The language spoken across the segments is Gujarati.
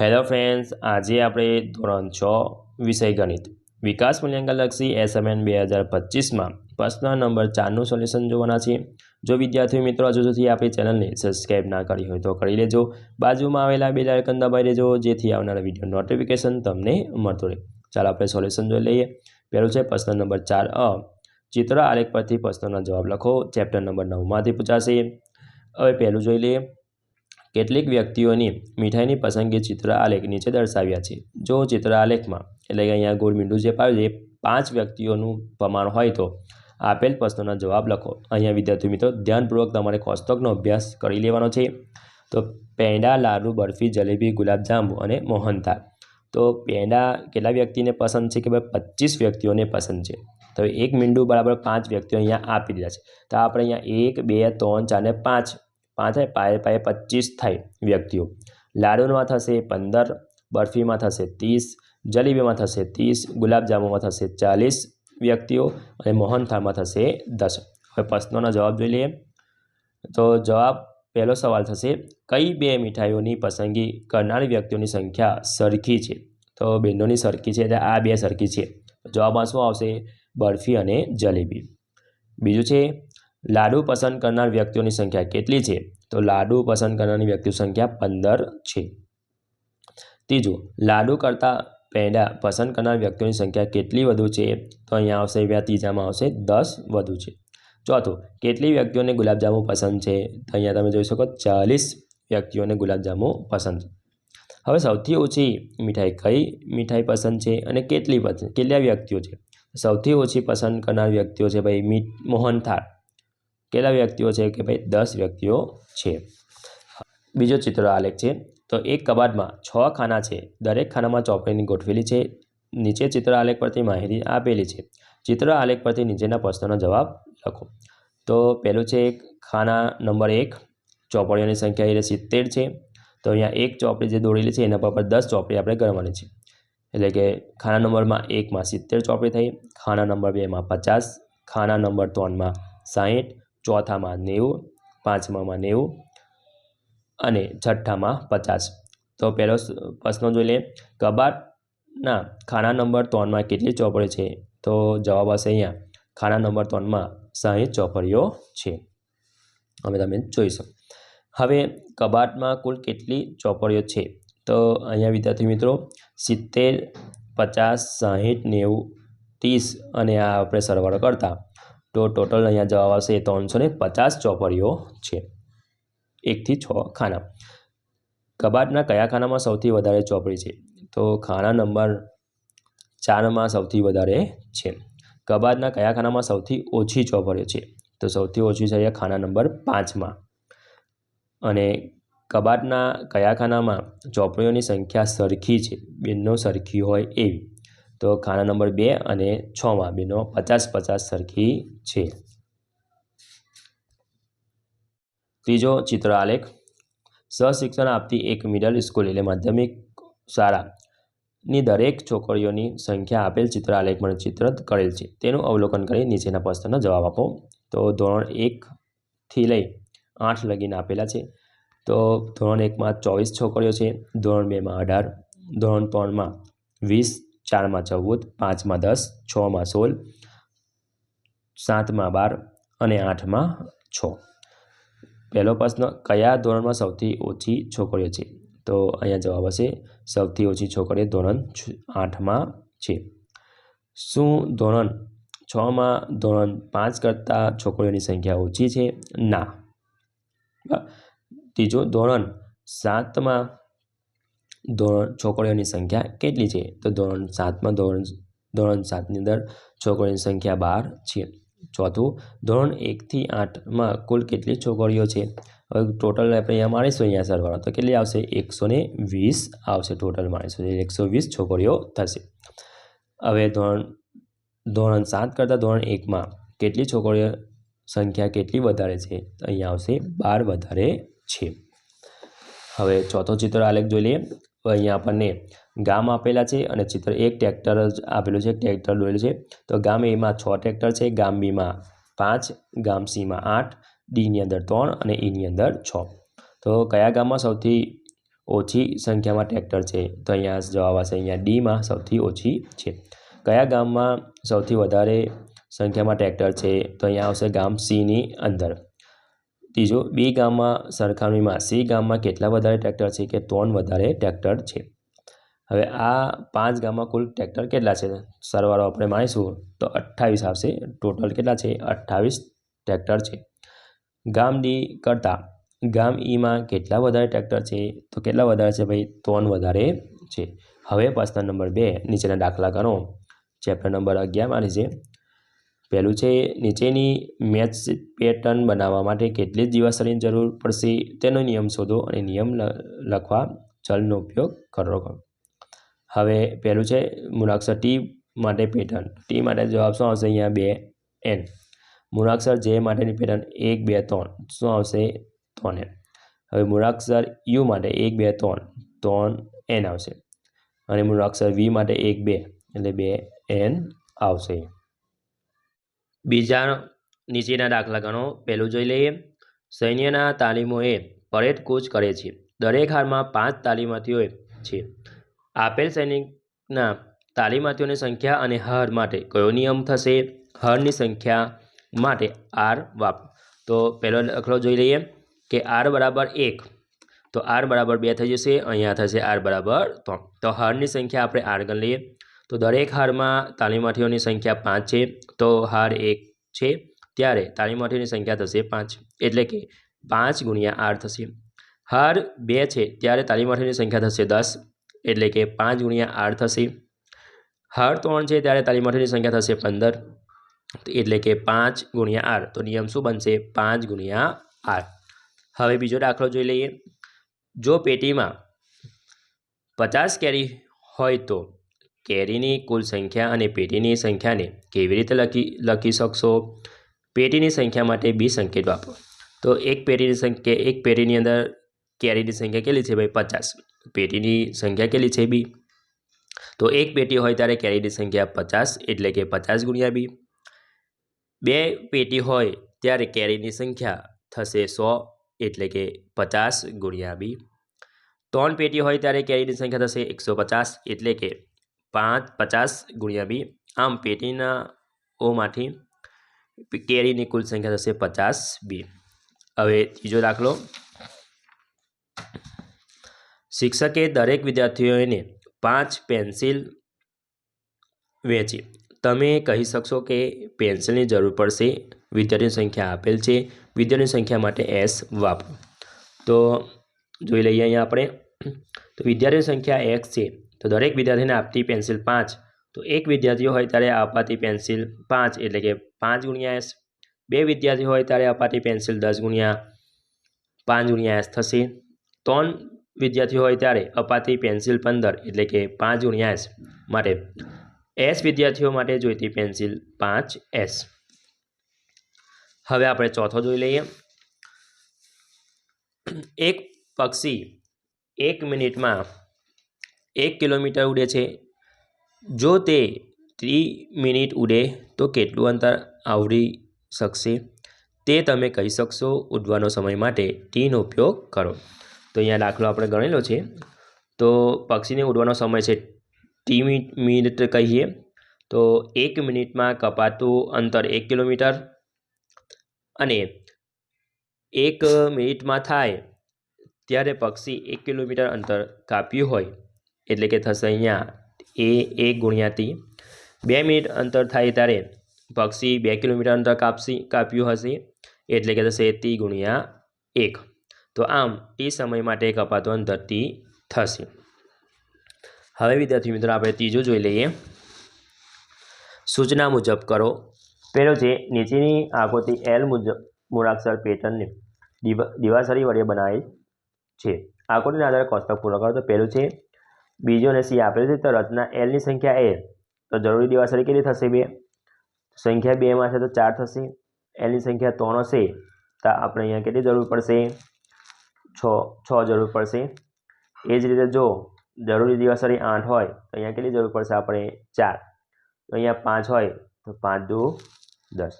હેલો ફ્રેન્ડ્સ, આજે આપણે ધોરણ 6 વિષય ગણિત વિકાસ મૂલ્યાંકનલક્ષી એસાઇનમેન્ટ 2025માં પ્રશ્ન નંબર 4નું સોલ્યુશન જોવાના છે। જો વિદ્યાર્થી મિત્રો હજુ સુધી આપણી ચેનલને સબસ્ક્રાઇબ ના કરી હોય તો કરી લેજો। બાજુમાં આવેલા બેલ આઇકન દબાવી દેજો જેથી આવનારા વિડીયો નોટિફિકેશન તમને મળતું રહે। ચાલો આપણે સોલ્યુશન જોઈ લઈએ। પહેલું છે પ્રશ્ન નંબર 4 ચિત્ર આલેખ પરથી પ્રશ્નોના જવાબ લખો। ચેપ્ટર નંબર 9માંથી પૂછાશે। હવે પહેલું જોઈ લઈએ। કેટલીક વ્યક્તિઓની મીઠાઈની પસંદગી ચિત્ર આલેખ નીચે દર્શાવ્યા છે। જો ચિત્ર આલેખમાં એટલે કે અહીંયા ગોળ મીંડું જે પાડ્યું છે 5 વ્યક્તિઓનું પ્રમાણ હોય તો આપેલ પ્રશ્નોના જવાબ લખો। અહીંયા વિદ્યાર્થી મિત્રો ધ્યાનપૂર્વક તમારે કોષ્ટકનો અભ્યાસ કરી લેવાનો છે। તો પેંડા, લાડુ, બરફી, જલેબી, ગુલાબજાંબુ અને મોહનથાળ। તો પેંડા કેટલા વ્યક્તિને પસંદ છે કે ભાઈ 25 વ્યક્તિઓને પસંદ છે। તો એક મીંડું બરાબર 5 વ્યક્તિઓ અહીંયા આપી દીધા છે। તો આપણે અહીંયા 1 2 3 4 ને 5 પાએ 25 થાય વ્યક્તિઓ। લાડુમાં થશે 15, બરફીમાં થશે 30, જલેબીમાં થશે 30, ગુલાબજાંબુમાં થશે 40 વ્યક્તિઓ અને મોહનથાળમાં થશે 10। હવે પ્રશ્નોના જવાબ જોઈ લઈએ। તો જવાબ પહેલો સવાલ થશે કઈ બે મીઠાઈઓની પસંદગી કરનારી વ્યક્તિઓની સંખ્યા સરખી છે। તો બેનોની સરખી છે એટલે આ બે સરખી છે। જવાબમાં શું આવશે? બરફી અને જલેબી। બીજું છે લાડુ પસંદ કરનાર વ્યક્તિઓની સંખ્યા કેટલી છે? તો લાડુ પસંદ કરનારની વ્યક્તિઓની સંખ્યા 15 છે। ત્રીજું લાડુ કરતાં પેંડા પસંદ કરનાર વ્યક્તિઓની સંખ્યા કેટલી વધુ છે? તો અહીંયા આવશે ત્રીજામાં આવશે 10 વધુ છે। ચોથું કેટલી વ્યક્તિઓને ગુલાબજાંબુ પસંદ છે? તો અહીંયા તમે જોઈ શકો 40 વ્યક્તિઓને ગુલાબજાંબુ પસંદ છે। હવે સૌથી ઓછી મીઠાઈ કઈ મીઠાઈ પસંદ છે અને કેટલા વ્યક્તિઓ છે? સૌથી ઓછી પસંદ કરનાર વ્યક્તિઓ છે ભાઈ મોહનથાળ। કેટલા વ્યક્તિઓ છે કે ભાઈ 10 વ્યક્તિઓ છે। બીજો ચિત્ર આલેખ છે। તો એક કબાટમાં 6 ખાના છે। દરેક ખાનામાં ચોપડીની ગોઠવેલી છે। નીચે ચિત્ર આલેખ પરથી માહિતી આપેલી છે। ચિત્ર આલેખ પરથી નીચેના પ્રશ્નોના જવાબ લખો। તો પહેલું છે ખાના નંબર 1 ચોપડીઓની સંખ્યા એટલે 70 છે। તો અહીંયા એક ચોપડી જે દોરેલી છે એના પર 10 ચોપડી આપણે ગણવાની છે। એટલે કે ખાના નંબરમાં 1માં 70 ચોપડી થઈ, ખાના નંબર 2માં 50, ખાના નંબર 3માં 60, ચોથામાં 90, પાંચમામાં 90 અને છઠ્ઠામાં 50। તો પહેલો પ્રશ્ન જોઈ લઈએ। કબાટના ખાના નંબર 3માં કેટલી ચોપડીઓ છે? તો જવાબ હશે અહીંયા ખાના નંબર 3માં 60 ચોપડીઓ છે। હવે તમે જોઈ શકો। હવે કબાટમાં કુલ કેટલી ચોપડીઓ છે? તો અહીંયા વિદ્યાર્થી મિત્રો 70, 50, 60, 90, 30 અને આ આપણે સરવાળો કરતા તો ટોટલ અહીંયા જવાબ આવશે 350 ચોપડીઓ છે। 1 થી 6 ખાના। કબાટના કયા ખાનામાં સૌથી વધારે ચોપડી છે? તો ખાના નંબર 4માં સૌથી વધારે છે। કબાટના કયા ખાનામાં સૌથી ઓછી ચોપડીઓ છે? તો સૌથી ઓછી છે અહીંયા ખાના નંબર 5માં। અને કબાટના કયા ખાનામાં ચોપડીઓની સંખ્યા સરખી છે? બેનો સરખી હોય એવી। તો ખાના નંબર 2 અને 6માં બેનો 50-50 સરખી છે। ત્રીજો ચિત્ર આલેખ। સહશિક્ષણ આપતી એક મિડલ સ્કૂલ એટલે માધ્યમિક શાળાની દરેક છોકરીઓની સંખ્યા આપેલ ચિત્ર આલેખમાં ચિત્રિત કરેલ છે। તેનું અવલોકન કરી નીચેના પ્રશ્નોના જવાબ આપો। તો ધોરણ 1 થી લઈ 8 લગીને આપેલા છે। તો ધોરણ 1માં 24 છોકરીઓ છે, ધોરણ 2માં 18, ધોરણ 3માં 20, 4માં 14, 5માં 10, 6માં 16, 7માં 12 અને 8માં 6। પહેલો પ્રશ્ન કયા ધોરણમાં સૌથી ઓછી છોકરીઓ છે? તો અહીંયા જવાબ હશે સૌથી ઓછી છોકરીઓ ધોરણ 8માં છે। શું ધોરણ 6માં ધોરણ 5 કરતાં છોકરીઓની સંખ્યા ઓછી છે? ના। ત્રીજો ધોરણ 7માં છોકરીઓની સંખ્યા કેટલી છે? તો ધોરણ 7માં ધોરણ 7ની અંદર છોકરીઓની સંખ્યા 12 છે। ચોથું ધોરણ 1 થી 8માં કુલ કેટલી છોકરીઓ છે? હવે ટોટલ આપણે અહીંયા માણીશું અહીંયા સરવાળો તો કેટલી આવશે? 120 આવશે। ટોટલ માણીશું 120 છોકરીઓ થશે। હવે ધોરણ 7 કરતાં ધોરણ 1માં કેટલી છોકરીઓ સંખ્યા કેટલી વધારે છે? તો અહીંયા આવશે 12 વધારે છે। હવે ચોથો ચિત્ર આલેખ જોઈ લઈએ। તો અહીંયા આપણને ગામ આપેલા છે અને ચિત્ર એક ટ્રેક્ટર આપેલું છે, ટ્રેક્ટર દોરેલું છે। તો ગામ એમાં 6 ટ્રેક્ટર છે, ગામ બીમાં 5, ગામ સીમાં 8, ડીની અંદર 3 અને ઈની અંદર 6। તો કયા ગામમાં સૌથી ઓછી સંખ્યામાં ટ્રેક્ટર છે? તો અહીંયા જવાબ આવશે અહીંયા ડીમાં સૌથી ઓછી છે. કયા ગામમાં સૌથી વધારે સંખ્યામાં ટ્રેક્ટર છે? તો અહીંયા આવશે ગામ સીની અંદર. ત્રીજું, બી ગામમાં સરખામણીમાં સી ગામમાં કેટલા વધારે ટ્રેક્ટર છે? કે 3 વધારે ટ્રેક્ટર છે. હવે આ 5 ગામમાં કુલ ટ્રેક્ટર કેટલા છે? સરવાળો આપણે માણીશું તો 28 આવશે. ટોટલ કેટલા છે? 28 ટ્રેક્ટર છે. ગામ ડી કરતાં ગામ ઈમાં કેટલા વધારે ટ્રેક્ટર છે? તો કેટલા વધારે છે ભાઈ? 3 વધારે છે. હવે પ્રશ્ન નંબર 2 નીચેના દાખલા ગણો. ચેપ્ટર નંબર 11 છે. પહેલું છે, નીચેની મેચ પેટર્ન બનાવવા માટે કેટલી જીવાસળીની જરૂર પડશે તેનો નિયમ શોધો અને નિયમ લખવા ચલનો ઉપયોગ કરો. હવે પહેલું છે મૂળાક્ષર ટી માટે પેટર્ન. ટી માટે જવાબ શું આવશે? અહીંયા 2n. મૂળાક્ષર જે માટેની પેટર્ન 1 2 3 શું આવશે? 3n. હવે મૂળાક્ષર યુ માટે 1 2 3 3n આવશે. અને મૂળાક્ષર વી માટે 1 2 એટલે 2n આવશે. બીજા નીચેના દાખલા ગણો. પહેલું જોઈ લઈએ. સૈન્યના તાલીમોએ પરેડ કૂચ કરે છે. દરેક હારમાં 5 તાલીમાર્થીઓ છે. આપેલ સૈનિકના તાલીમાર્થીઓની સંખ્યા અને હાર માટે કયો નિયમ થશે? હારની સંખ્યા માટે આર વાપરો. તો પહેલો દાખલો જોઈ લઈએ કે આર બરાબર 1 તો આર બરાબર 2 થઈ જશે. અહીંયા થશે આર બરાબર 3. તો હારની સંખ્યા આપણે આર ગણી લઈએ. તો દરેક હારમાં તાલીમાર્થીઓની સંખ્યા 5 છે. તો હાર 1 છે ત્યારે તાલીમાર્થીઓની સંખ્યા થશે 5 એટલે કે 5 ગુણ્યા આર થશે. હાર 2 છે ત્યારે તાલીમાર્થીઓની સંખ્યા થશે 10 એટલે કે 5 ગુણ્યા આર થશે. હાર 3 છે ત્યારે તાલીમાર્થીઓની સંખ્યા થશે 15 એટલે કે 5 ગુણ્યા આર. તો નિયમ શું બનશે? 5 ગુણ્યા આર. હવે બીજો દાખલો જોઈ લઈએ. જો પેટીમાં 50 કેરી હોય તો કેરીની કુલ સંખ્યા અને પેટીની સંખ્યાને કેવી રીતે લખી શકશો? પેટીની સંખ્યા માટે બી સંકેત વાપરો. તો એક પેટીની અંદર કેરીની સંખ્યા કેટલી છે ભાઈ? 50. પેટીની સંખ્યા કેટલી છે? બી. તો એક પેટી હોય ત્યારે કેરીની સંખ્યા 50 એટલે કે 50 ગુણ્યા બી. 2 પેટી હોય ત્યારે કેરીની સંખ્યા થશે 100 એટલે કે 50 ગુણ્યા બી. 3 પેટી હોય ત્યારે કેરીની સંખ્યા થશે 150 એટલે કે 50 ગુણ્યા બી. આમ પેટીના ઓમાંથી કેરીની કુલ સંખ્યા થશે 50 બી. હવે ત્રીજો દાખલો. શિક્ષકે દરેક વિદ્યાર્થીઓને 5 પેન્સિલ વહેંચી. તમે કહી શકશો કે પેન્સિલની જરૂર પડશે. વિદ્યાર્થીની સંખ્યા આપેલ છે. વિદ્યાર્થીની સંખ્યા માટે એસ વાપરો. તો જોઈ લઈએ અહીંયા આપણે. તો વિદ્યાર્થીની સંખ્યા x છે તો દરેક વિદ્યાર્થીને આપતી પેન્સિલ 5. તો એક વિદ્યાર્થીઓ હોય ત્યારે અપાતી પેન્સિલ 5 એટલે કે 5 ગુણ્યા એસ. 2 વિદ્યાર્થીઓ હોય ત્યારે અપાતી પેન્સિલ 10 ગુણ્યા 5 ગુણ્યા એસ થશે. 3 વિદ્યાર્થીઓ હોય ત્યારે અપાતી પેન્સિલ 15 એટલે કે 5 ગુણ્યા એસ. માટે એસ વિદ્યાર્થીઓ માટે જોઈતી પેન્સિલ 5s. હવે આપણે ચોથો જોઈ લઈએ. એક પક્ષી 1 મિનિટમાં 1 કિલોમીટર ઉડે છે. જો તે 30 મિનિટ ઉડે તો કેટલું અંતર આવરી શકશે? તે તમે કહી શકશો. ઉડવાનો સમય માટે ટીનો ઉપયોગ કરો. તો અહીંયા દાખલો આપણે ગણેલો છે. તો પક્ષીને ઉડવાનો સમય છે મિનિટ કહીએ તો 1 મિનિટમાં કપાતું અંતર 1 કિલોમીટર અને 1 મિનિટમાં થાય ત્યારે પક્ષી 1 કિલોમીટર અંતર કાપ્યું હોય એટલે કે થશે અહીંયા એ 1 ગુણ્યા ટી. 2 મિનિટ અંતર થાય ત્યારે પક્ષી 2 કિલોમીટર અંતર કાપ્યું હશે એટલે કે થશે ટી ગુણ્યા 1. તો આમ ટી સમય માટે કપાતું અંતર ટી થશે. હવે વિદ્યાર્થી મિત્રો આપણે ત્રીજું જોઈ લઈએ. સૂચના મુજબ કરો. પહેલો છે નીચેની આકૃતિ એલ મુજબ મૂળાક્ષર પેટર્નને દિવાસળી વડે બનાવેલ છે. આકૃતિના આધારે કોષ્ટક પૂર્ણ કરો. તો પહેલું છે બીજો અને સી આપેલ છે. તો રચના એલની સંખ્યા એ તો જરૂરી દિવાસળી કેટલી થશે? 2. સંખ્યા 2માં છે તો 4 થશે. એલની સંખ્યા 3 હશે તો આપણે અહીંયા કેટલી જરૂર પડશે? 6 જરૂર પડશે. એ જ રીતે જો જરૂરી દિવાસળી 8 હોય તો અહીંયા કેટલી જરૂર પડશે? આપણે 4. તો અહીંયા 5 હોય તો 5 દુ 10.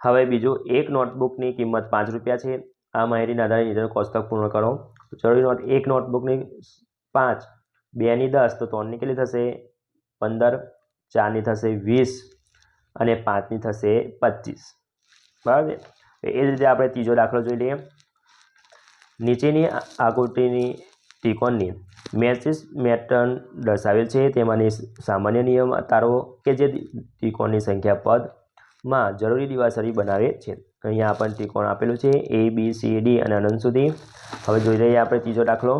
હવે બીજું એક નોટબુકની કિંમત 5 રૂપિયા છે. આ માહિતીના આધારે નીચેનું કોષ્ટક પૂર્ણ કરો. જરૂરી નોટ 1 નોટબુકની 5, 2ની 10, તો 3ની કેટલી થશે 15, 4ની થશે 20 અને 5ની થશે 25. બરાબર છે. એ જ રીતે આપણે ત્રીજો દાખલો જોઈ લઈએ. નીચેની આકૃતિની ત્રિકોણની મેટ્રિક્સ મેટ્રન દર્શાવેલ છે, તેમાંની સામાન્ય નિયમ તારવો કે જે ત્રિકોણની સંખ્યા પદમાં જરૂરી દિવાસળી બનાવે છે. અહીંયા આપણને ત્રિકોણ આપેલું છે ABCD અને અનંત સુધી. હવે જોઈ લઈએ આપણે ત્રીજો દાખલો.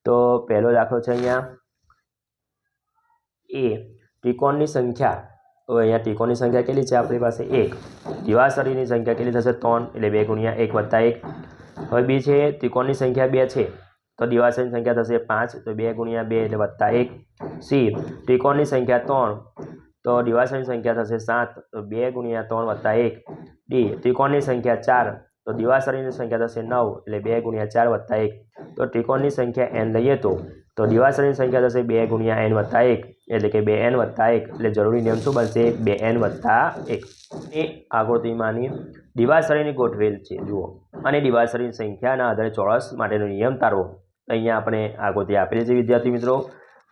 તો પહેલો દાખલો છે અહીંયા A ત્રિકોણની સંખ્યા. હવે અહીંયા ત્રિકોણની સંખ્યા કેટલી છે આપણી પાસે 1. દિવાસળીની સંખ્યા કેટલી થશે 3, એટલે 2 × 1 + 1. હવે B છે ત્રિકોણની સંખ્યા 2 છે, તો દિવાસળીની સંખ્યા થશે 5, તો 2 × 2 એટલે +1. C ત્રિકોણની સંખ્યા 3, તો દિવાસળીની સંખ્યા થશે 7, તો 2 × 3 + 1. D ત્રિકોણની સંખ્યા 4, તો દિવાસળીની સંખ્યા થશે 9, એટલે 2 × 4 + 1. તો ત્રિકોણની સંખ્યા n લઈએ તો દિવાસળીની સંખ્યા થશે 2 × n + 1, એટલે કે 2n + 1. એટલે જરૂરી નિયમ શું બનશે 2n + 1. એ આકૃતિમાંની દિવાસળીની ગોઠવેલ છે જુઓ, અને દિવાસળીની સંખ્યાના આધારે ચોરસ માટેનો નિયમ તારવો. અહીંયા આપણે આકૃતિ આપેલી છે વિદ્યાર્થી મિત્રો.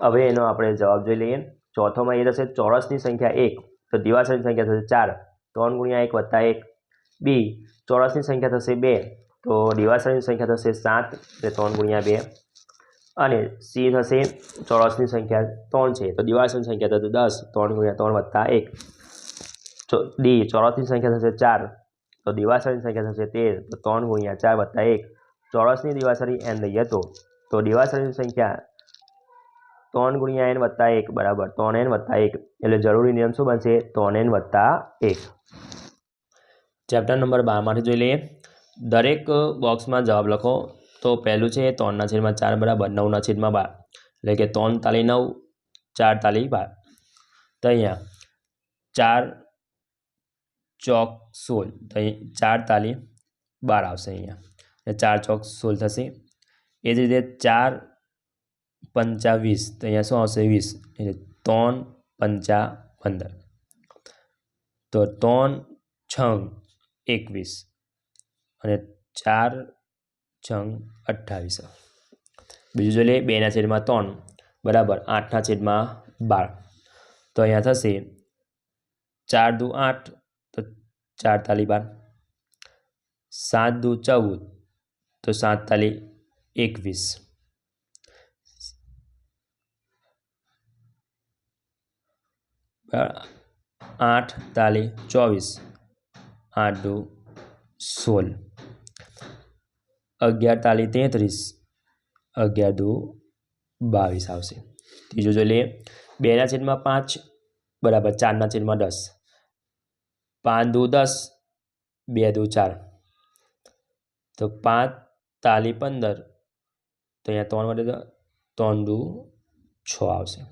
હવે એનો આપણે જવાબ જોઈ લઈએ. ચોથોમાં એ થશે ચોરસની સંખ્યા 1, તો દિવાસળીની સંખ્યા થશે 4, 3 × 1 + 1. B ચોરસની સંખ્યા થશે 2, તો દિવાસળીની સંખ્યા થશે 7, એટલે 3 × 2. અને C થશે ચોરસની સંખ્યા 3 છે, તો દિવાસળીની સંખ્યા થશે 10, 3 × 3 + 1. D ચોરસની સંખ્યા થશે 4, તો દિવાસળીની સંખ્યા થશે 13, તો 3 × 4 + 1. ચોરસની દિવાસળી n લઈએ તો દિવાસળીની સંખ્યા 3 × n + 1 બરાબર 3n + 1. એટલે જરૂરી નિયમ શું બનશે 3n + 1. ચેપ્ટર નંબર 12 માંથી જોઈ લઈએ. દરેક બોક્સમાં જવાબ લખો. તો પહેલું છે 3/4 બરાબર 9/12, એટલે કે 3 તાલી 9, 4 તાલી 12. તો અહીંયા 4 ચોક 16, તો અહીં 4 તાલી 12 આવશે અહીંયા, એટલે 4 ચોક 16 થશે. એ જ રીતે 4 પંચા 20, તો અહીંયા શું આવશે 20, એટલે 3 પંચા 15, તો 3 છંગ 21 અને 4 છંગ 28. બીજું જોઈ લઈએ 2/3 બરાબર 8/12, તો અહીંયા થશે 4 દુ 8, તો 4 તાલી 12, 7 દુ 14, તો 7 તાલી 21, 8 તાલી 24, 8 દુ 16, 11 તાલી 33, 11 દુ 22 આવશે. ત્રીજું જોઈ લઈએ 2/5 બરાબર 4/10, 5 દુ 10, 2 દુ 4, તો 5 તાલી 15, તો અહીંયા 3 વડે 3 દુ 6 આવશે.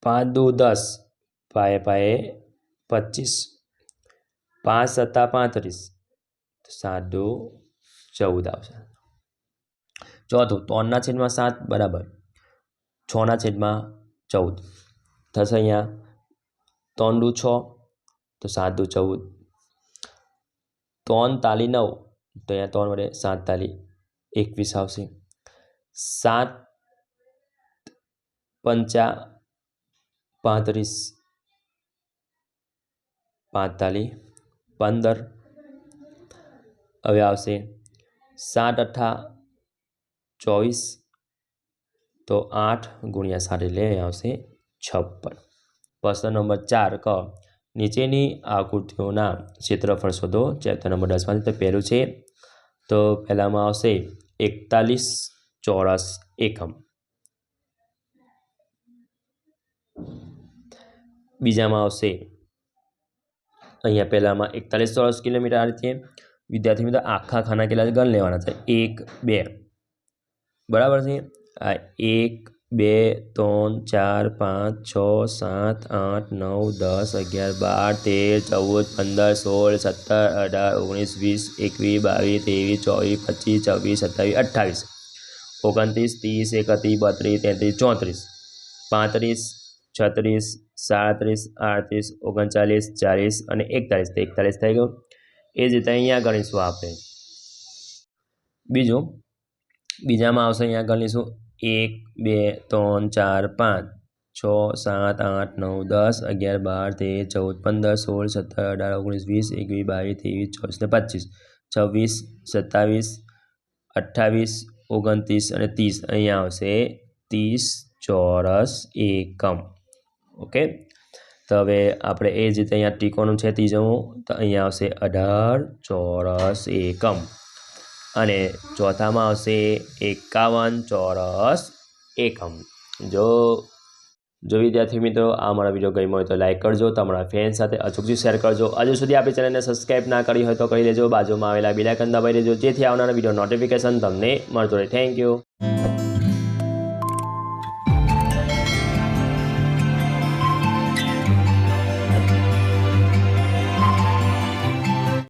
5 દુ 10, પાયે પાયે 25, 5 સત્તા 35, 7 દુ 14 આવશે. ચોથું 3/7 બરાબર 6/14 થશે. અહીંયા 3 દુ 6, તો 7 દુ 14, 3 તાલી 9, તો અહીંયા 3 વડે 7 તાલી 21 આવશે. 7 પંચા 35, 5 તાલી 15. હવે આવશે 7 અઠ્ઠા 24, તો 8 × 7 એટલે આવશે 56. પ્રશ્ન નંબર 4 ક નીચેની આકૃતિઓના ક્ષેત્રફળ શોધો. ચેપ્ટર નંબર 10 માંથી તો પહેલું છે, તો પહેલામાં આવશે 41 ચોરસ એકમ. બીજામાં આવશે અહીંયા પહેલામાં 41 ચોરસ કિલોમીટર. આ રીતે વિદ્યાર્થી મિત્રો આખા ખાના કેટલા ગણ લેવાના છે 1 2 બરાબર છે. આ 1 2 3 4 5 6 7 8 9 10 11 12 13 14 15 16 17 18 19 20 21 22 23 24 25 26 27 28 29 30 31 32 33 34 35 39 40 અને 41 થઈ ગયું. એ જ રીતે અહીંયા ગણીશું આપણે બીજું બીજામાં આવશે અહીંયા આગળ લઈશું 1 2 3 4 5 6 7 8 9 10 11 12 13 14 15 16 17 18 19 20 21 22 23 24 27 28 29 અને 30 અહીંયા આવશે 30 ચોરસ એકમ. ઓકે, તો હવે આપણે એ જ રીતે અહીંયા ત્રિકોણ છે ત્રીજું, તો અહીંયા આવશે 18 ચોરસ એકમ અને ચોથામાં આવશે 51 ચોરસ એકમ. જો વિદ્યાર્થી મિત્રો આ મારો વિડીયો ગમ્યો હોય તો લાઈક કરજો, તમારા ફ્રેન્ડ સાથે અચૂકથી શેર કરજો. હજુ સુધી આપણી ચેનલને સબસ્ક્રાઈબ ના કરી હોય તો કરી લેજો, બાજુમાં આવેલા બેલ આઇકન દબાવી દેજો, જેથી આવનારા વિડીયો નોટિફિકેશન તમને મળતો રહે. Thank you.